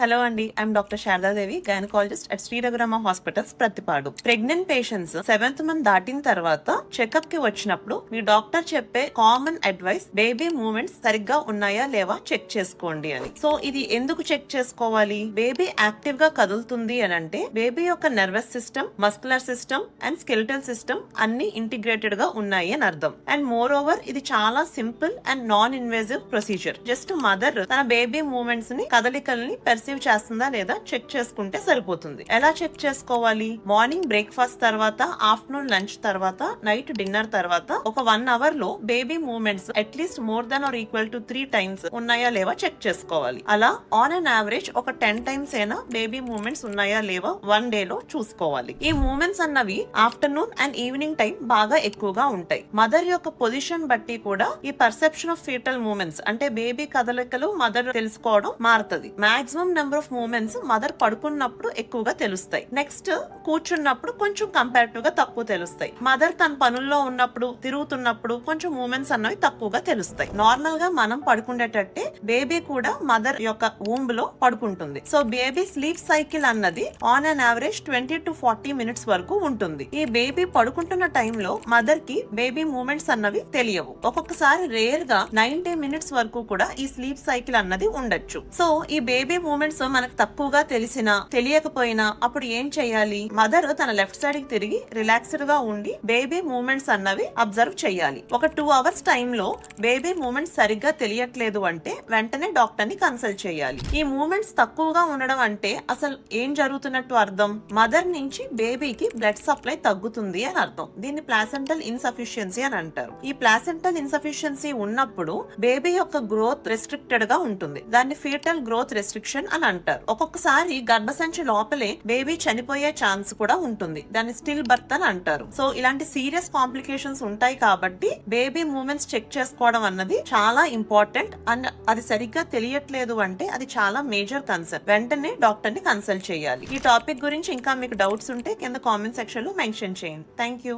Hello అండి, I'm doctor Sharadadevi, gynaecologist at Shri Raghurama hospitals, Prathipadu. Pregnant patients 7th month దాటిన తర్వాత checkup కి వచ్చినప్పుడు మీ డాక్టర్ చెప్పే కామన్ అడ్వైస్ బేబీ మూవ్మెంట్స్ సరిగ్గా ఉన్నాయా లేవా చెక్ చేసుకోండి అని. సో ఇది ఎందుకు చెక్ చేసుకోవాలి? బేబీ యాక్టివ్ గా కదులుతుంది అని అంటే బేబీ యొక్క nervous system, muscular system and skeletal system అన్ని ఇంటిగ్రేటెడ్ గా ఉన్నాయి అని అర్థం. అండ్ మోర్ ఓవర్ ఇది చాలా simple and non invasive procedure. Just mother తన బేబీ మూవ్మెంట్స్ ని, కదలికల్ని చేస్తుందా లేదా చెక్ చేసుకుంటే సరిపోతుంది. ఎలా చెక్ చేసుకోవాలి? మార్నింగ్ బ్రేక్ఫాస్ట్ తర్వాత, ఆఫ్టర్నూన్ లంచ్ తర్వాత, నైట్ డిన్నర్ తర్వాత ఒక 1 hour లో baby movements at least more than or equal to 3 times ఉన్నాయా లేవా చెక్ చేసుకోవాలి. అలా ఆన్ అన్ యావరేజ్ ఒక 10 times అయినా బేబీ మూవ్మెంట్స్ ఉన్నాయా లేవా 1 day లో చూసుకోవాలి. ఈ మూవ్మెంట్స్ అన్నవి ఆఫ్టర్నూన్ అండ్ ఈవినింగ్ టైం బాగా ఎక్కువగా ఉంటాయి. మదర్ యొక్క పొజిషన్ బట్టి కూడా ఈ పర్సెప్షన్ ఆఫ్ ఫీటల్ మూవ్మెంట్స్ అంటే బేబీ కదలికలు మదర్ తెలుసుకోవడం మారుతుంది. Maximum number of movements mother పడుకున్నప్పుడు ఎక్కువగా తెలుస్తాయి. నెక్స్ట్ కూర్చున్నప్పుడు కొంచెం కంపారిటివ్ గా తక్కువ తెలుస్తాయి. మదర్ తన పనుల్లో ఉన్నప్పుడు, తిరుగుతున్నప్పుడు కొంచెం మూవ్మెంట్స్ అన్నవి తక్కువగా తెలుస్తాయి. నార్మల్ గా మనం పడుకునేటట్టే బేబీ కూడా మదర్ యొక్క వూంబ్ లో పడుకుంటుంది. సో బేబీ స్లీప్ సైకిల్ అన్నది on an average 20 to 40 minutes వరకు ఉంటుంది. ఈ బేబీ పడుకుంటున్న టైంలో మదర్ కి బేబీ మూవ్మెంట్స్ అన్నవి తెలియవు. ఒక్కొక్కసారి రేర్ గా 90 minutes వరకు కూడా ఈ స్లీప్ సైకిల్ అన్నది ఉండొచ్చు. సో ఈ బేబీ మూవ్మెంట్స్ మనకు తక్కువగా తెలిసినా తెలియకపోయినా అప్పుడు ఏం చేయాలి? మదర్ తన లెఫ్ట్ సైడ్ కి తిరిగి రిలాక్స్డ్ గా ఉండి బేబీ మూవ్మెంట్స్ అన్నవి అబ్జర్వ్ చేయాలి. ఒక 2 hours టైంలో బేబీ మూవ్మెంట్స్ సరిగ్గా తెలియట్లేదు అంటే వెంటనే డాక్టర్ ని కన్సల్ట్ చేయాలి. ఈ మూవ్మెంట్స్ తక్కువగా ఉండడం అంటే అసలు ఏం జరుగుతున్నట్టు అర్థం? మదర్ నుంచి బేబీకి బ్లడ్ సప్లై తగ్గుతుంది అని అర్థం. దీన్ని ప్లాసెంటల్ ఇన్సఫిషియన్సీ అని అంటారు. ఈ ప్లాసెంటల్ ఇన్సఫిషియన్సీ ఉన్నప్పుడు బేబీ యొక్క గ్రోత్ రెస్ట్రిక్టెడ్ గా ఉంటుంది. దాన్ని ఫీటల్ గ్రోత్ రెస్ట్రిక్షన్ అని అంటారు. ఒక్కొక్కసారి గర్భసంచి లోపలే బేబీ చనిపోయే ఛాన్స్ కూడా ఉంటుంది. దాన్ని స్టిల్ బర్త్ అని అంటారు. సో ఇలాంటి సీరియస్ కాంప్లికేషన్స్ ఉంటాయి కాబట్టి బేబీ మూవ్మెంట్స్ చెక్ చేసుకోవడం అన్నది చాలా ఇంపార్టెంట్. అండ్ అది సరిగ్గా తెలియట్లేదు అంటే అది చాలా మేజర్ కన్సర్న్. వెంటనే డాక్టర్ ని కన్సల్ట్ చేయాలి. ఈ టాపిక్ గురించి ఇంకా మీకు డౌట్స్ ఉంటే కింద కామెంట్ సెక్షన్ లో మెన్షన్ చేయండి. Thank you.